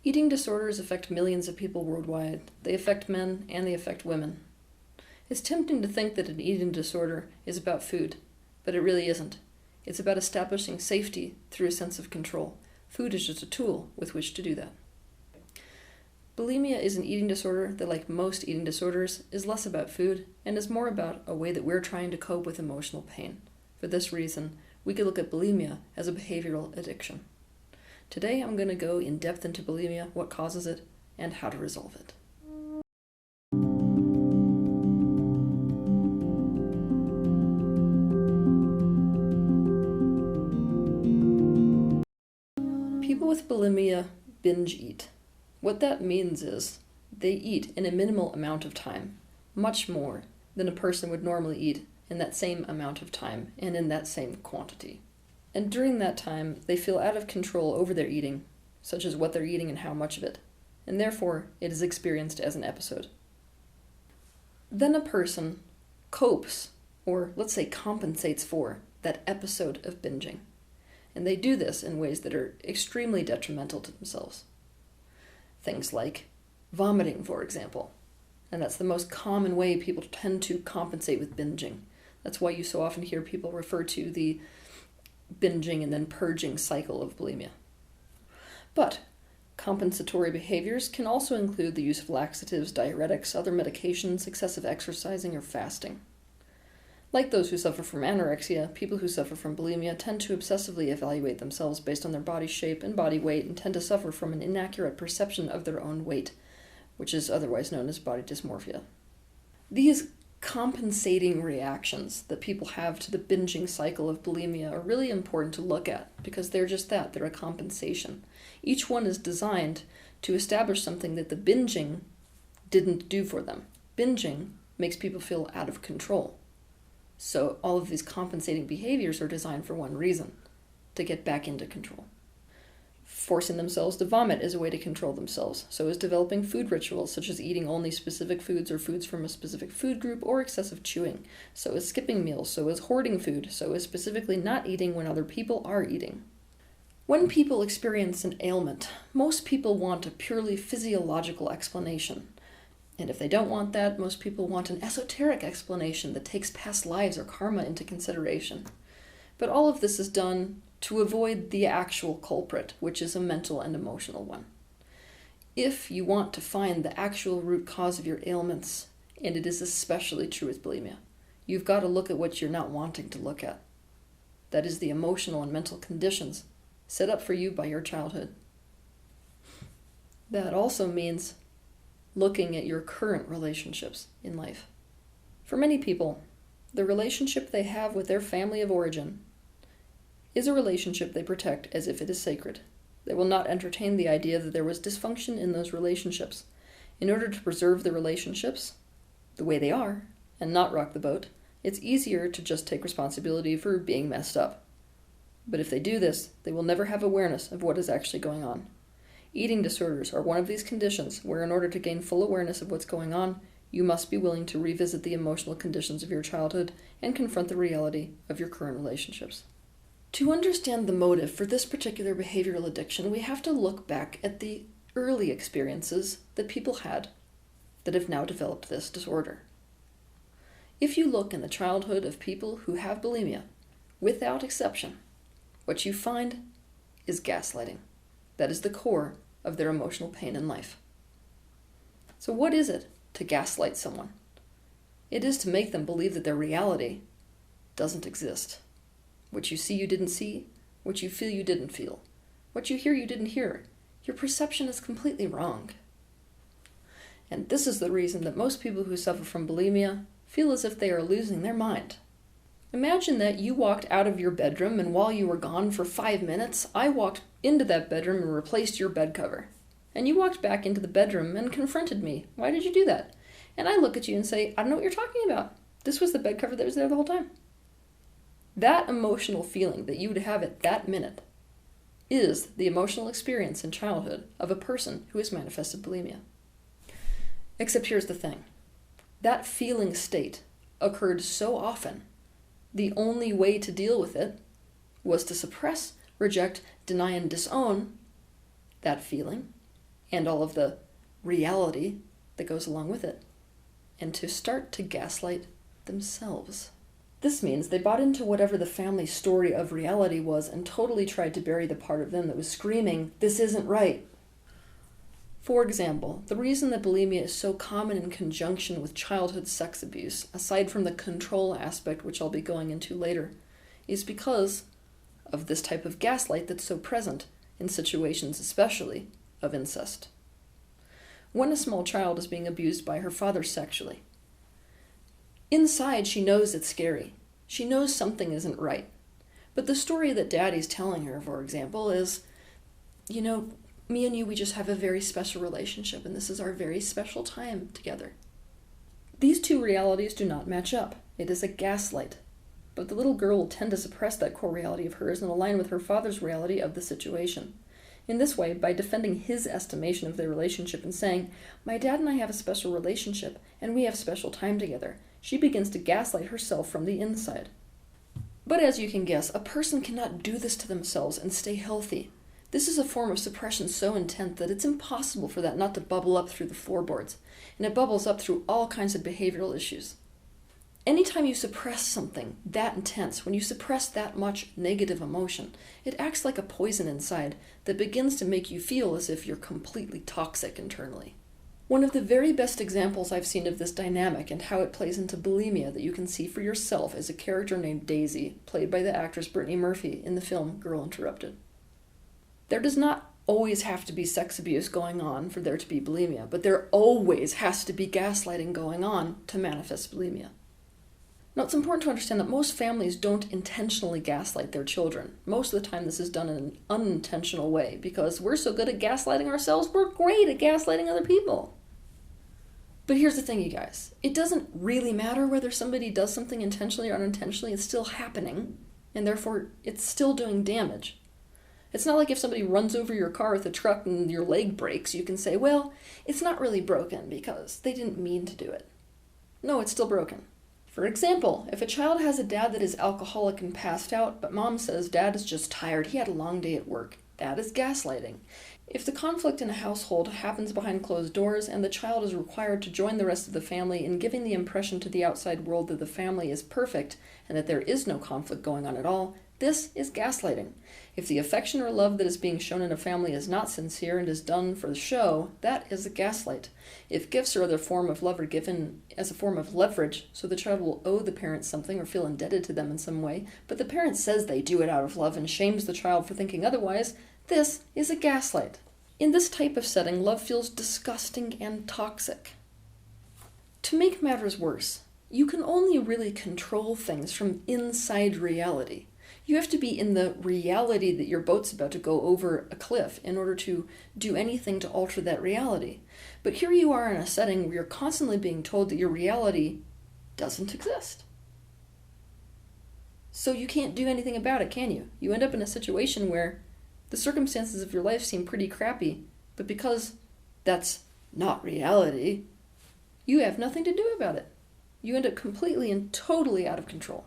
Eating disorders affect millions of people worldwide. They affect men and they affect women. It's tempting to think that an eating disorder is about food, but it really isn't. It's about establishing safety through a sense of control. Food is just a tool with which to do that. Bulimia is an eating disorder that, like most eating disorders, is less about food and is more about a way that we're trying to cope with emotional pain. For this reason, we could look at bulimia as a behavioral addiction. Today I'm going to go in depth into bulimia, what causes it, and how to resolve it. People with bulimia binge eat. What that means is they eat in a minimal amount of time, much more than a person would normally eat in that same amount of time and in that same quantity. And during that time, they feel out of control over their eating, such as what they're eating and how much of it, and therefore it is experienced as an episode. Then a person copes, or let's say compensates for, that episode of binging. And they do this in ways that are extremely detrimental to themselves. Things like vomiting, for example. And that's the most common way people tend to compensate with binging. That's why you so often hear people refer to the binging and then purging cycle of bulimia. But compensatory behaviors can also include the use of laxatives, diuretics, other medications, excessive exercising, or fasting. Like those who suffer from anorexia, people who suffer from bulimia tend to obsessively evaluate themselves based on their body shape and body weight and tend to suffer from an inaccurate perception of their own weight, which is otherwise known as body dysmorphia. These compensating reactions that people have to the binging cycle of bulimia are really important to look at because they're just that, they're a compensation. Each one is designed to establish something that the binging didn't do for them. Binging makes people feel out of control. So all of these compensating behaviors are designed for one reason, to get back into control. Forcing themselves to vomit is a way to control themselves. So is developing food rituals, such as eating only specific foods or foods from a specific food group, or excessive chewing. So is skipping meals. So is hoarding food. So is specifically not eating when other people are eating. When people experience an ailment, most people want a purely physiological explanation. And if they don't want that, most people want an esoteric explanation that takes past lives or karma into consideration. But all of this is done to avoid the actual culprit, which is a mental and emotional one. If you want to find the actual root cause of your ailments, and it is especially true with bulimia, you've got to look at what you're not wanting to look at. That is the emotional and mental conditions set up for you by your childhood. That also means looking at your current relationships in life. For many people, the relationship they have with their family of origin is a relationship they protect as if it is sacred. They will not entertain the idea that there was dysfunction in those relationships. In order to preserve the relationships the way they are and not rock the boat, it's easier to just take responsibility for being messed up. But if they do this, they will never have awareness of what is actually going on. Eating disorders are one of these conditions where, in order to gain full awareness of what's going on, you must be willing to revisit the emotional conditions of your childhood and confront the reality of your current relationships. To understand the motive for this particular behavioral addiction, we have to look back at the early experiences that people had that have now developed this disorder. If you look in the childhood of people who have bulimia, without exception, what you find is gaslighting. That is the core of their emotional pain in life. So what is it to gaslight someone? It is to make them believe that their reality doesn't exist. What you see you didn't see, what you feel you didn't feel, what you hear you didn't hear. Your perception is completely wrong. And this is the reason that most people who suffer from bulimia feel as if they are losing their mind. Imagine that you walked out of your bedroom and while you were gone for 5 minutes, I walked into that bedroom and replaced your bed cover. And you walked back into the bedroom and confronted me. Why did you do that? And I look at you and say, I don't know what you're talking about. This was the bed cover that was there the whole time. That emotional feeling that you would have at that minute is the emotional experience in childhood of a person who has manifested bulimia. Except here's the thing. That feeling state occurred so often, the only way to deal with it was to suppress, reject, deny, and disown that feeling and all of the reality that goes along with it, and to start to gaslight themselves. This means they bought into whatever the family story of reality was and totally tried to bury the part of them that was screaming, "This isn't right." For example, the reason that bulimia is so common in conjunction with childhood sex abuse, aside from the control aspect, which I'll be going into later, is because of this type of gaslight that's so present in situations especially of incest. When a small child is being abused by her father sexually, inside she knows it's scary. She knows something isn't right. But the story that daddy's telling her, for example, is, me and you, we just have a very special relationship, and this is our very special time together. These two realities do not match up. It is a gaslight. But the little girl will tend to suppress that core reality of hers and align with her father's reality of the situation. In this way, by defending his estimation of their relationship and saying, "My dad and I have a special relationship, and we have special time together," she begins to gaslight herself from the inside. But as you can guess, a person cannot do this to themselves and stay healthy. This is a form of suppression so intense that it's impossible for that not to bubble up through the floorboards, and it bubbles up through all kinds of behavioral issues. Anytime you suppress something that intense, when you suppress that much negative emotion, it acts like a poison inside that begins to make you feel as if you're completely toxic internally. One of the very best examples I've seen of this dynamic and how it plays into bulimia that you can see for yourself is a character named Daisy, played by the actress Brittany Murphy in the film Girl Interrupted. There does not always have to be sex abuse going on for there to be bulimia, but there always has to be gaslighting going on to manifest bulimia. Now, it's important to understand that most families don't intentionally gaslight their children. Most of the time this is done in an unintentional way because we're so good at gaslighting ourselves, we're great at gaslighting other people. But here's the thing, you guys. It doesn't really matter whether somebody does something intentionally or unintentionally. It's still happening, and therefore it's still doing damage. It's not like if somebody runs over your car with a truck and your leg breaks, you can say, well, it's not really broken because they didn't mean to do it. No, it's still broken. For example, if a child has a dad that is alcoholic and passed out, but mom says dad is just tired, he had a long day at work, that is gaslighting. If the conflict in a household happens behind closed doors and the child is required to join the rest of the family in giving the impression to the outside world that the family is perfect and that there is no conflict going on at all, this is gaslighting. If the affection or love that is being shown in a family is not sincere and is done for the show, that is a gaslight. If gifts or other form of love are given as a form of leverage, so the child will owe the parents something or feel indebted to them in some way, but the parent says they do it out of love and shames the child for thinking otherwise, this is a gaslight. In this type of setting, love feels disgusting and toxic. To make matters worse, you can only really control things from inside reality. You have to be in the reality that your boat's about to go over a cliff in order to do anything to alter that reality. But here you are in a setting where you're constantly being told that your reality doesn't exist. So you can't do anything about it, can you? You end up in a situation where the circumstances of your life seem pretty crappy, but because that's not reality, you have nothing to do about it. You end up completely and totally out of control.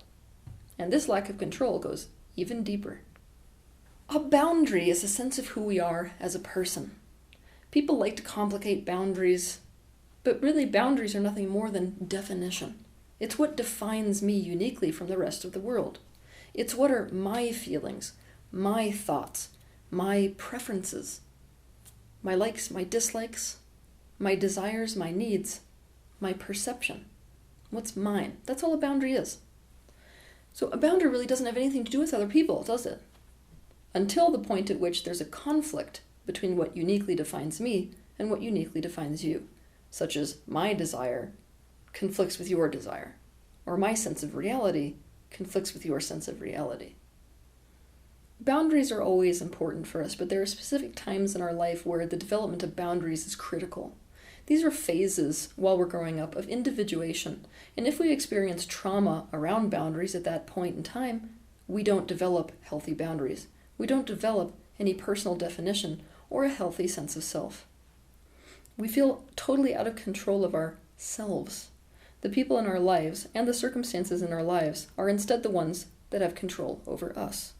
And this lack of control goes even deeper. A boundary is a sense of who we are as a person. People like to complicate boundaries, but really boundaries are nothing more than definition. It's what defines me uniquely from the rest of the world. It's what are my feelings, my thoughts, my preferences, my likes, my dislikes, my desires, my needs, my perception. What's mine? That's all a boundary is. So a boundary really doesn't have anything to do with other people, does it? Until the point at which there's a conflict between what uniquely defines me and what uniquely defines you, such as my desire conflicts with your desire, or my sense of reality conflicts with your sense of reality. Boundaries are always important for us, but there are specific times in our life where the development of boundaries is critical. These are phases while we're growing up of individuation, and if we experience trauma around boundaries at that point in time, we don't develop healthy boundaries. We don't develop any personal definition or a healthy sense of self. We feel totally out of control of ourselves. The people in our lives and the circumstances in our lives are instead the ones that have control over us.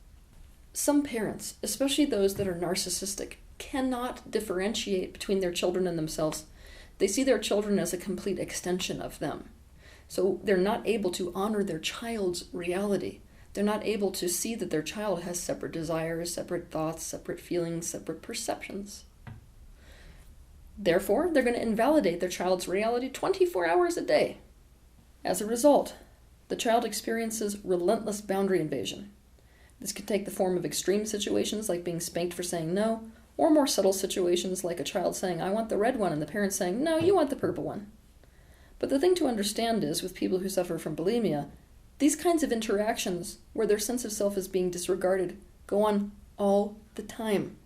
Some parents, especially those that are narcissistic, cannot differentiate between their children and themselves. They see their children as a complete extension of them. So they're not able to honor their child's reality. They're not able to see that their child has separate desires, separate thoughts, separate feelings, separate perceptions. Therefore, they're going to invalidate their child's reality 24 hours a day. As a result, the child experiences relentless boundary invasion. This can take the form of extreme situations like being spanked for saying no, or more subtle situations like a child saying, "I want the red one," and the parent saying, "No, you want the purple one." But the thing to understand is, with people who suffer from bulimia, these kinds of interactions, where their sense of self is being disregarded, go on all the time.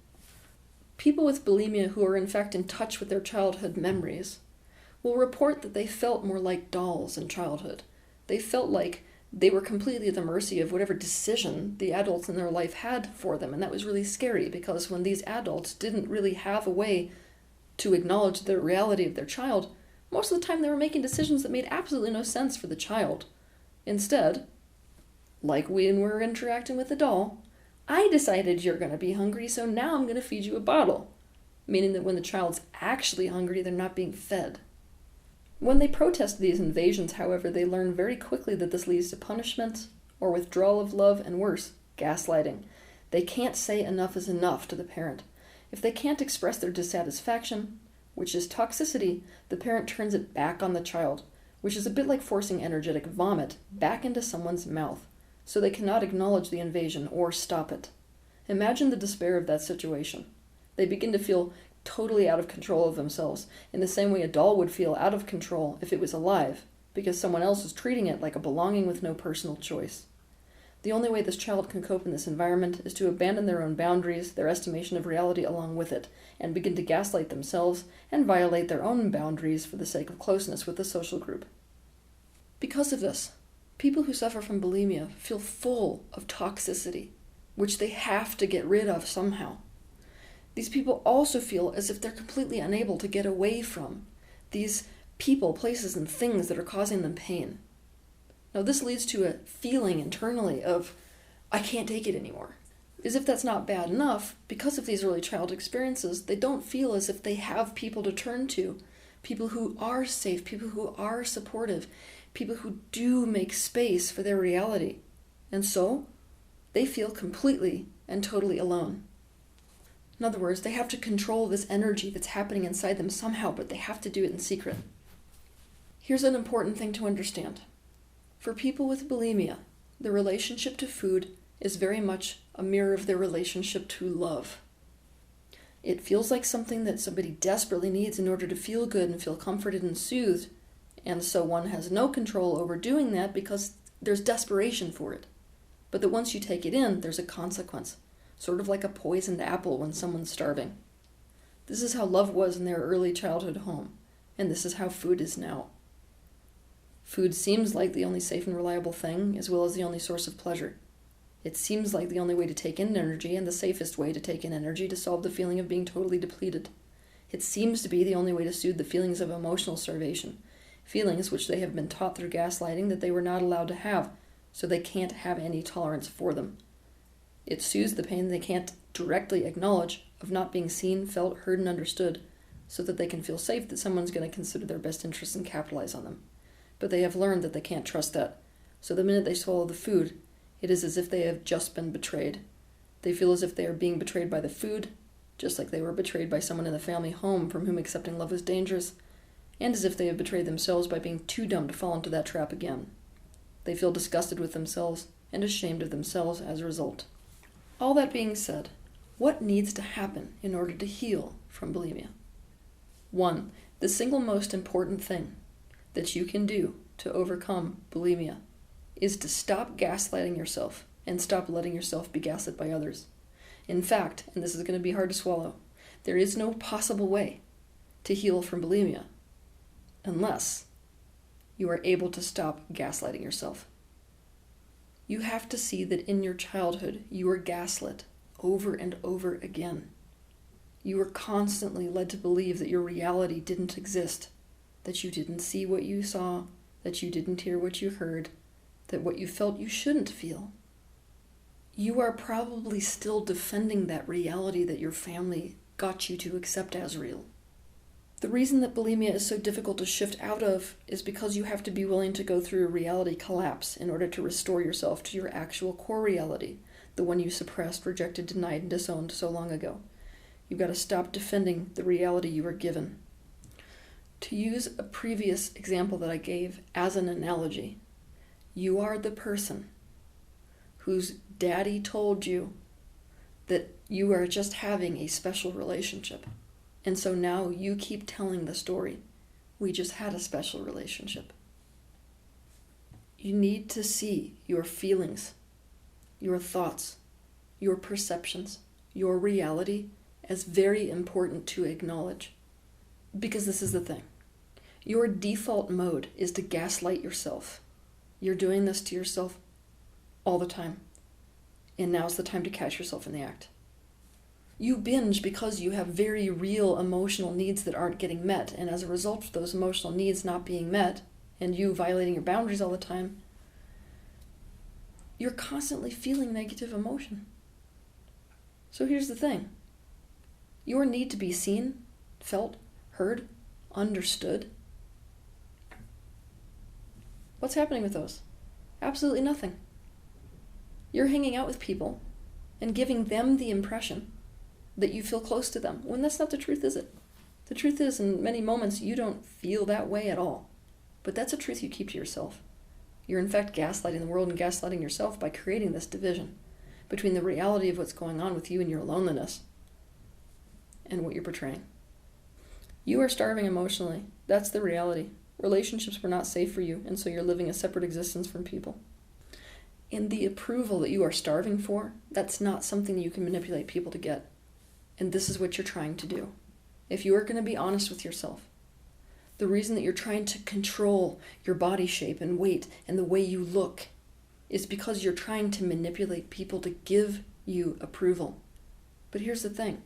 People with bulimia who are in fact in touch with their childhood memories will report that they felt more like dolls in childhood. They felt like they were completely at the mercy of whatever decision the adults in their life had for them. And that was really scary, because when these adults didn't really have a way to acknowledge the reality of their child, most of the time they were making decisions that made absolutely no sense for the child. Instead, like when we're interacting with a doll, I decided you're going to be hungry, so now I'm going to feed you a bottle. Meaning that when the child's actually hungry, they're not being fed. When they protest these invasions, however, they learn very quickly that this leads to punishment or withdrawal of love, and worse, gaslighting. They can't say enough is enough to the parent. If they can't express their dissatisfaction, which is toxicity, the parent turns it back on the child, which is a bit like forcing energetic vomit back into someone's mouth, so they cannot acknowledge the invasion or stop it. Imagine the despair of that situation. They begin to feel totally out of control of themselves, in the same way a doll would feel out of control if it was alive, because someone else is treating it like a belonging with no personal choice. The only way this child can cope in this environment is to abandon their own boundaries, their estimation of reality along with it, and begin to gaslight themselves and violate their own boundaries for the sake of closeness with the social group. Because of this, people who suffer from bulimia feel full of toxicity, which they have to get rid of somehow. These people also feel as if they're completely unable to get away from these people, places, and things that are causing them pain. Now, this leads to a feeling internally of, I can't take it anymore. As if that's not bad enough, because of these early child experiences, they don't feel as if they have people to turn to, people who are safe, people who are supportive, people who do make space for their reality. And so, they feel completely and totally alone. In other words, they have to control this energy that's happening inside them somehow, but they have to do it in secret. Here's an important thing to understand. For people with bulimia, the relationship to food is very much a mirror of their relationship to love. It feels like something that somebody desperately needs in order to feel good and feel comforted and soothed, and so one has no control over doing that because there's desperation for it. But that once you take it in, there's a consequence. Sort of like a poisoned apple when someone's starving. This is how love was in their early childhood home, and this is how food is now. Food seems like the only safe and reliable thing, as well as the only source of pleasure. It seems like the only way to take in energy, and the safest way to take in energy to solve the feeling of being totally depleted. It seems to be the only way to soothe the feelings of emotional starvation, feelings which they have been taught through gaslighting that they were not allowed to have, so they can't have any tolerance for them. It soothes the pain they can't directly acknowledge of not being seen, felt, heard, and understood, so that they can feel safe that someone's going to consider their best interests and capitalize on them. But they have learned that they can't trust that, so the minute they swallow the food, it is as if they have just been betrayed. They feel as if they are being betrayed by the food, just like they were betrayed by someone in the family home from whom accepting love is dangerous, and as if they have betrayed themselves by being too dumb to fall into that trap again. They feel disgusted with themselves and ashamed of themselves as a result. All that being said, what needs to happen in order to heal from bulimia? 1. The single most important thing that you can do to overcome bulimia is to stop gaslighting yourself and stop letting yourself be gaslit by others. In fact, and this is going to be hard to swallow, there is no possible way to heal from bulimia unless you are able to stop gaslighting yourself. You have to see that in your childhood you were gaslit over and over again. You were constantly led to believe that your reality didn't exist, that you didn't see what you saw, that you didn't hear what you heard, that what you felt you shouldn't feel. You are probably still defending that reality that your family got you to accept as real. The reason that bulimia is so difficult to shift out of is because you have to be willing to go through a reality collapse in order to restore yourself to your actual core reality, the one you suppressed, rejected, denied, and disowned so long ago. You've got to stop defending the reality you were given. To use a previous example that I gave as an analogy, you are the person whose daddy told you that you are just having a special relationship. And so now you keep telling the story. We just had a special relationship. You need to see your feelings, your thoughts, your perceptions, your reality as very important to acknowledge. Because this is the thing. Your default mode is to gaslight yourself. You're doing this to yourself all the time. And now's the time to catch yourself in the act. You binge because you have very real emotional needs that aren't getting met, and as a result of those emotional needs not being met, and you violating your boundaries all the time, you're constantly feeling negative emotion. So here's the thing. Your need to be seen, felt, heard, understood. What's happening with those? Absolutely nothing. You're hanging out with people and giving them the impression that you feel close to them, when that's not the truth, is it? The truth is, in many moments, you don't feel that way at all. But that's a truth you keep to yourself. You're in fact gaslighting the world and gaslighting yourself by creating this division between the reality of what's going on with you and your loneliness and what you're portraying. You are starving emotionally. That's the reality. Relationships were not safe for you, and so you're living a separate existence from people. And the approval that you are starving for, that's not something you can manipulate people to get. And this is what you're trying to do. If you are going to be honest with yourself, the reason that you're trying to control your body shape and weight and the way you look is because you're trying to manipulate people to give you approval. But here's the thing.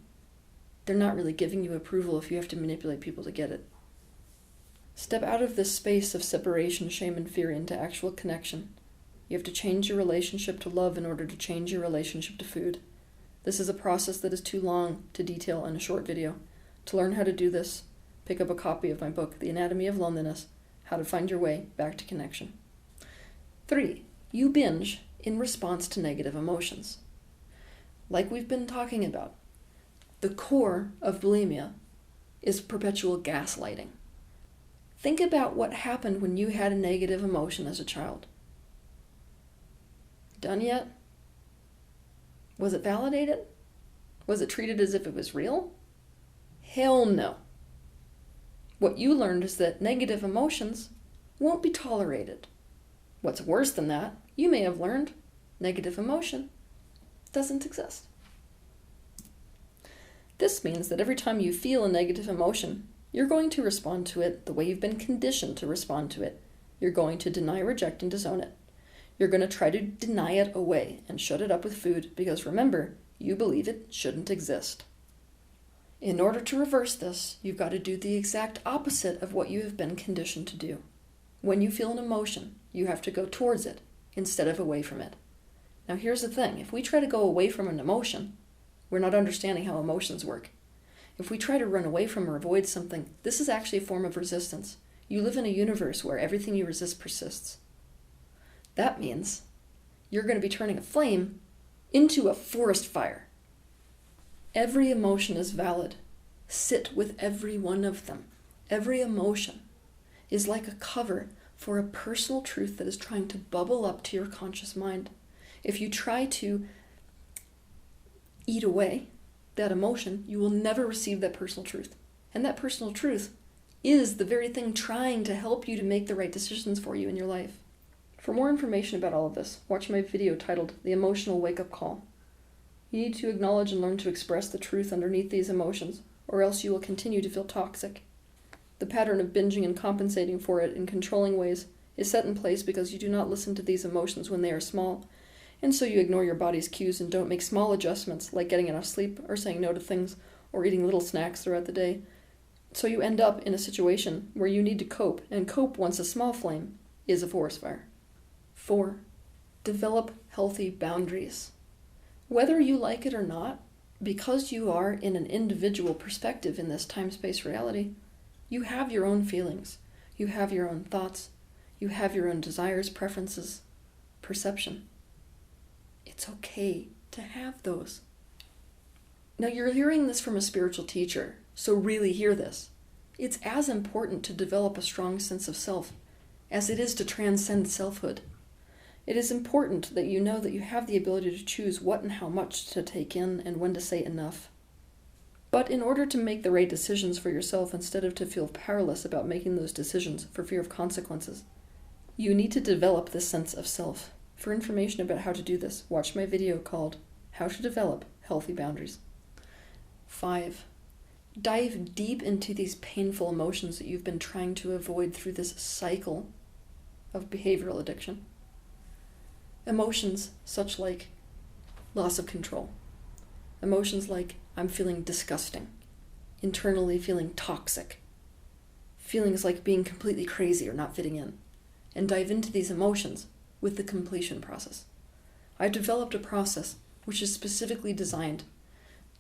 They're not really giving you approval if you have to manipulate people to get it. Step out of this space of separation, shame, and fear into actual connection. You have to change your relationship to love in order to change your relationship to food. This is a process that is too long to detail in a short video. To learn how to do this, pick up a copy of my book, The Anatomy of Loneliness, How to Find Your Way Back to Connection. 3. You binge in response to negative emotions. Like we've been talking about, the core of bulimia is perpetual gaslighting. Think about what happened when you had a negative emotion as a child. Done yet? Was it validated? Was it treated as if it was real? Hell no. What you learned is that negative emotions won't be tolerated. What's worse than that, you may have learned negative emotion doesn't exist. This means that every time you feel a negative emotion, you're going to respond to it the way you've been conditioned to respond to it. You're going to deny, reject, and disown it. You're going to try to deny it away and shut it up with food because remember, you believe it shouldn't exist. In order to reverse this, you've got to do the exact opposite of what you have been conditioned to do. When you feel an emotion, you have to go towards it instead of away from it. Now here's the thing, if we try to go away from an emotion, we're not understanding how emotions work. If we try to run away from or avoid something, this is actually a form of resistance. You live in a universe where everything you resist persists. That means you're going to be turning a flame into a forest fire. Every emotion is valid. Sit with every one of them. Every emotion is like a cover for a personal truth that is trying to bubble up to your conscious mind. If you try to eat away that emotion, you will never receive that personal truth. And that personal truth is the very thing trying to help you to make the right decisions for you in your life. For more information about all of this, watch my video titled The Emotional Wake-Up Call. You need to acknowledge and learn to express the truth underneath these emotions, or else you will continue to feel toxic. The pattern of binging and compensating for it in controlling ways is set in place because you do not listen to these emotions when they are small, and so you ignore your body's cues and don't make small adjustments like getting enough sleep or saying no to things or eating little snacks throughout the day. So you end up in a situation where you need to cope, and cope once a small flame is a forest fire. 4. Develop healthy boundaries. Whether you like it or not, because you are in an individual perspective in this time-space reality, you have your own feelings, you have your own thoughts, you have your own desires, preferences, perception. It's okay to have those. Now you're hearing this from a spiritual teacher, so really hear this. It's as important to develop a strong sense of self as it is to transcend selfhood. It is important that you know that you have the ability to choose what and how much to take in and when to say enough. But in order to make the right decisions for yourself instead of to feel powerless about making those decisions for fear of consequences, you need to develop this sense of self. For information about how to do this, watch my video called How to Develop Healthy Boundaries. 5. Dive deep into these painful emotions that you've been trying to avoid through this cycle of behavioral addiction. Emotions such like loss of control. Emotions like I'm feeling disgusting, internally feeling toxic, feelings like being completely crazy or not fitting in, and dive into these emotions with the completion process. I've developed a process which is specifically designed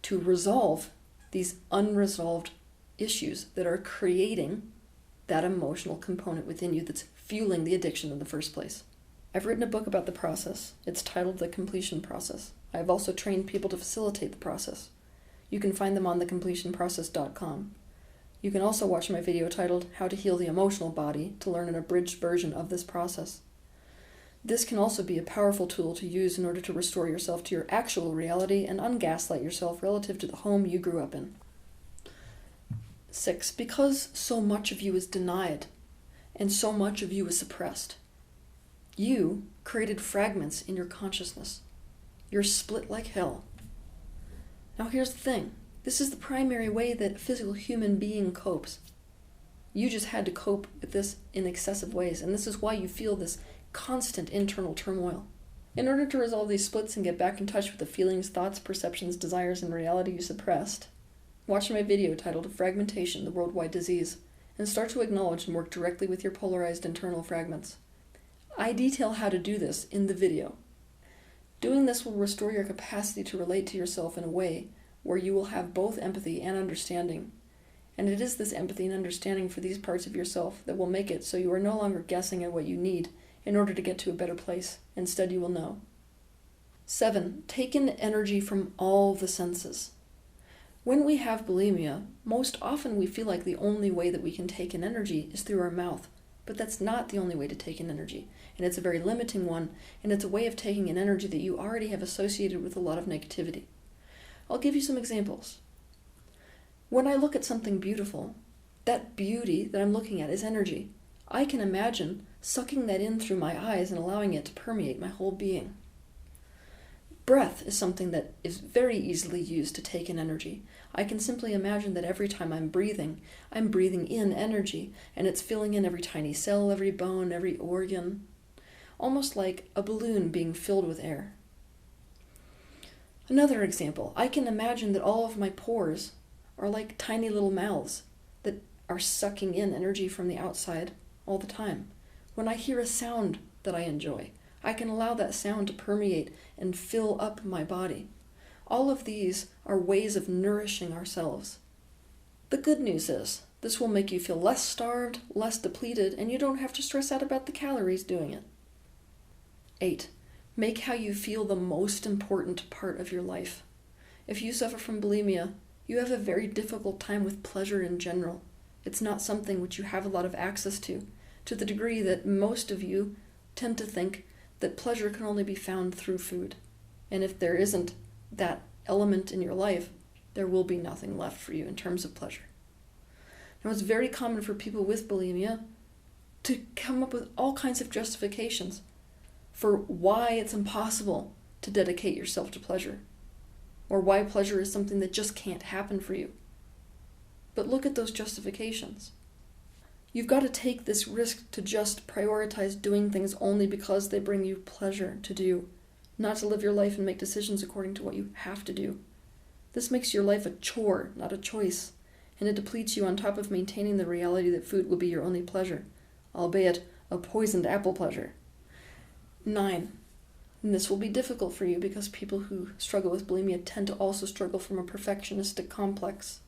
to resolve these unresolved issues that are creating that emotional component within you that's fueling the addiction in the first place. I've written a book about the process. It's titled The Completion Process. I've also trained people to facilitate the process. You can find them on thecompletionprocess.com. You can also watch my video titled How to Heal the Emotional Body to learn an abridged version of this process. This can also be a powerful tool to use in order to restore yourself to your actual reality and ungaslight yourself relative to the home you grew up in. 6. Because so much of you is denied and so much of you is suppressed, you created fragments in your consciousness. You're split like hell. Now here's the thing. This is the primary way that a physical human being copes. You just had to cope with this in excessive ways, and this is why you feel this constant internal turmoil. In order to resolve these splits and get back in touch with the feelings, thoughts, perceptions, desires, and reality you suppressed, watch my video titled Fragmentation, the Worldwide Disease, and start to acknowledge and work directly with your polarized internal fragments. I detail how to do this in the video. Doing this will restore your capacity to relate to yourself in a way where you will have both empathy and understanding. And it is this empathy and understanding for these parts of yourself that will make it so you are no longer guessing at what you need in order to get to a better place. Instead, you will know. 7. Take in energy from all the senses. When we have bulimia, most often we feel like the only way that we can take in energy is through our mouth. But that's not the only way to take in energy, and it's a very limiting one, and it's a way of taking in energy that you already have associated with a lot of negativity. I'll give you some examples. When I look at something beautiful, that beauty that I'm looking at is energy. I can imagine sucking that in through my eyes and allowing it to permeate my whole being. Breath is something that is very easily used to take in energy. I can simply imagine that every time I'm breathing in energy, and it's filling in every tiny cell, every bone, every organ, almost like a balloon being filled with air. Another example, I can imagine that all of my pores are like tiny little mouths that are sucking in energy from the outside all the time. When I hear a sound that I enjoy, I can allow that sound to permeate and fill up my body. All of these are ways of nourishing ourselves. The good news is, this will make you feel less starved, less depleted, and you don't have to stress out about the calories doing it. 8. Make how you feel the most important part of your life. If you suffer from bulimia, you have a very difficult time with pleasure in general. It's not something which you have a lot of access to the degree that most of you tend to think that pleasure can only be found through food. And if there isn't that element in your life, there will be nothing left for you in terms of pleasure. Now, it's very common for people with bulimia to come up with all kinds of justifications for why it's impossible to dedicate yourself to pleasure, or why pleasure is something that just can't happen for you. But look at those justifications. You've got to take this risk to just prioritize doing things only because they bring you pleasure to do, not to live your life and make decisions according to what you have to do. This makes your life a chore, not a choice, and it depletes you on top of maintaining the reality that food will be your only pleasure, albeit a poisoned apple pleasure. 9. And this will be difficult for you because people who struggle with bulimia tend to also struggle from a perfectionistic complex.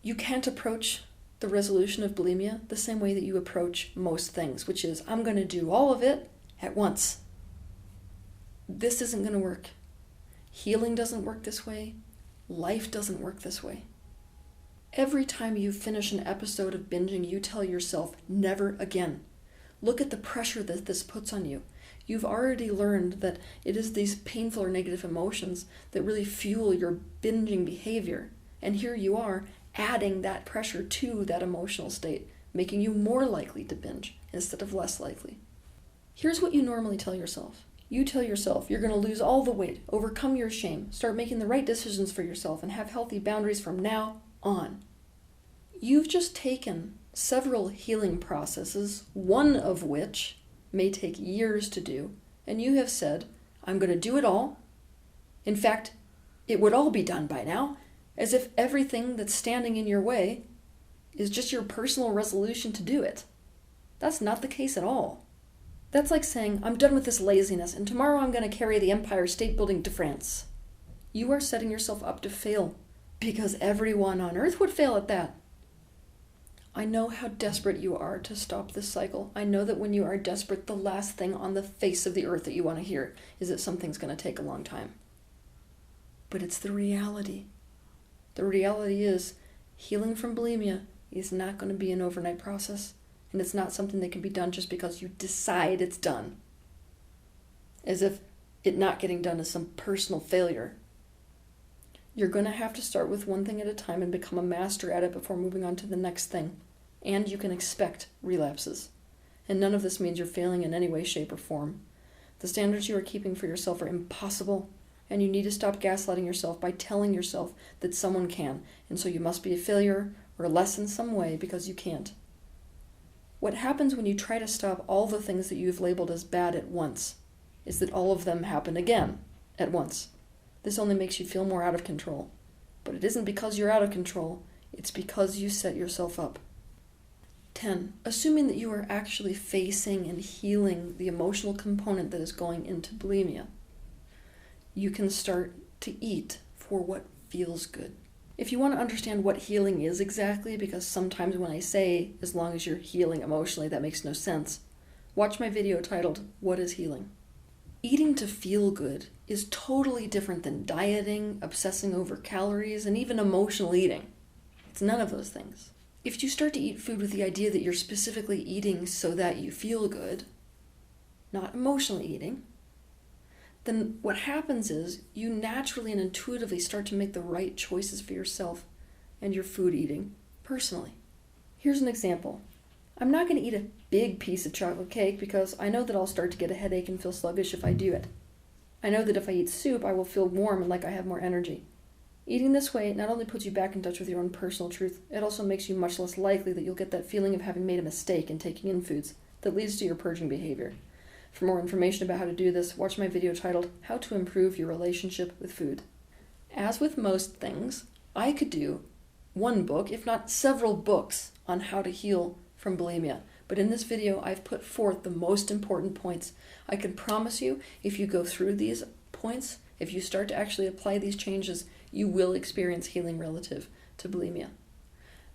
You can't approach the resolution of bulimia the same way that you approach most things, which is, I'm going to do all of it at once. This isn't going to work. Healing doesn't work this way. Life doesn't work this way. Every time you finish an episode of binging, you tell yourself, never again. Look at the pressure that this puts on you. You've already learned that it is these painful or negative emotions that really fuel your binging behavior. And here you are, adding that pressure to that emotional state, making you more likely to binge instead of less likely. Here's what you normally tell yourself. You tell yourself you're going to lose all the weight, overcome your shame, start making the right decisions for yourself, and have healthy boundaries from now on. You've just taken several healing processes, one of which may take years to do, and you have said, I'm going to do it all. In fact, it would all be done by now, as if everything that's standing in your way is just your personal resolution to do it. That's not the case at all. That's like saying, I'm done with this laziness, and tomorrow I'm going to carry the Empire State Building to France. You are setting yourself up to fail, because everyone on earth would fail at that. I know how desperate you are to stop this cycle. I know that when you are desperate, the last thing on the face of the earth that you want to hear is that something's going to take a long time. But it's the reality. The reality is, healing from bulimia is not going to be an overnight process. And it's not something that can be done just because you decide it's done. As if it not getting done is some personal failure. You're going to have to start with one thing at a time and become a master at it before moving on to the next thing. And you can expect relapses. And none of this means you're failing in any way, shape, or form. The standards you are keeping for yourself are impossible, and you need to stop gaslighting yourself by telling yourself that someone can, and so you must be a failure or less in some way because you can't. What happens when you try to stop all the things that you've labeled as bad at once is that all of them happen again at once. This only makes you feel more out of control. But it isn't because you're out of control, it's because you set yourself up. 10. Assuming that you are actually facing and healing the emotional component that is going into bulimia, you can start to eat for what feels good. If you want to understand what healing is exactly, because sometimes when I say, as long as you're healing emotionally, that makes no sense, watch my video titled, What is Healing? Eating to feel good is totally different than dieting, obsessing over calories, and even emotional eating. It's none of those things. If you start to eat food with the idea that you're specifically eating so that you feel good, not emotionally eating, then what happens is you naturally and intuitively start to make the right choices for yourself and your food eating personally. Here's an example. I'm not going to eat a big piece of chocolate cake because I know that I'll start to get a headache and feel sluggish if I do it. I know that if I eat soup, I will feel warm and like I have more energy. Eating this way not only puts you back in touch with your own personal truth, it also makes you much less likely that you'll get that feeling of having made a mistake in taking in foods that leads to your purging behavior. For more information about how to do this, watch my video titled, How to Improve Your Relationship with Food. As with most things, I could do one book, if not several books, on how to heal from bulimia. But in this video, I've put forth the most important points. I can promise you, if you go through these points, if you start to actually apply these changes, you will experience healing relative to bulimia.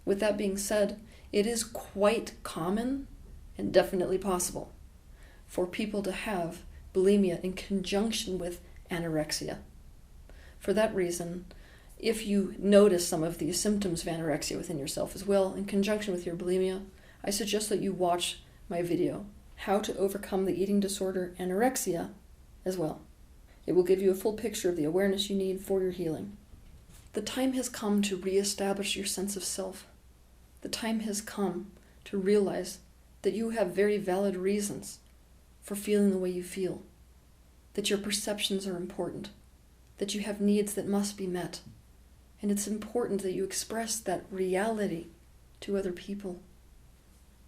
With that being said, it is quite common and definitely possible for people to have bulimia in conjunction with anorexia. For that reason, if you notice some of these symptoms of anorexia within yourself as well, in conjunction with your bulimia, I suggest that you watch my video, How to Overcome the Eating Disorder Anorexia, as well. It will give you a full picture of the awareness you need for your healing. The time has come to reestablish your sense of self. The time has come to realize that you have very valid reasons for feeling the way you feel, that your perceptions are important, that you have needs that must be met, and it's important that you express that reality to other people.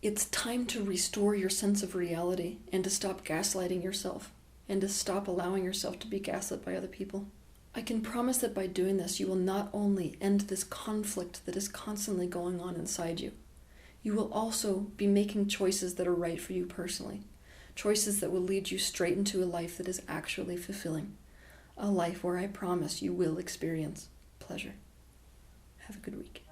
It's time to restore your sense of reality and to stop gaslighting yourself and to stop allowing yourself to be gaslit by other people. I can promise that by doing this, you will not only end this conflict that is constantly going on inside you, you will also be making choices that are right for you personally. choices that will lead you straight into a life that is actually fulfilling, a life where I promise you will experience pleasure. Have a good week.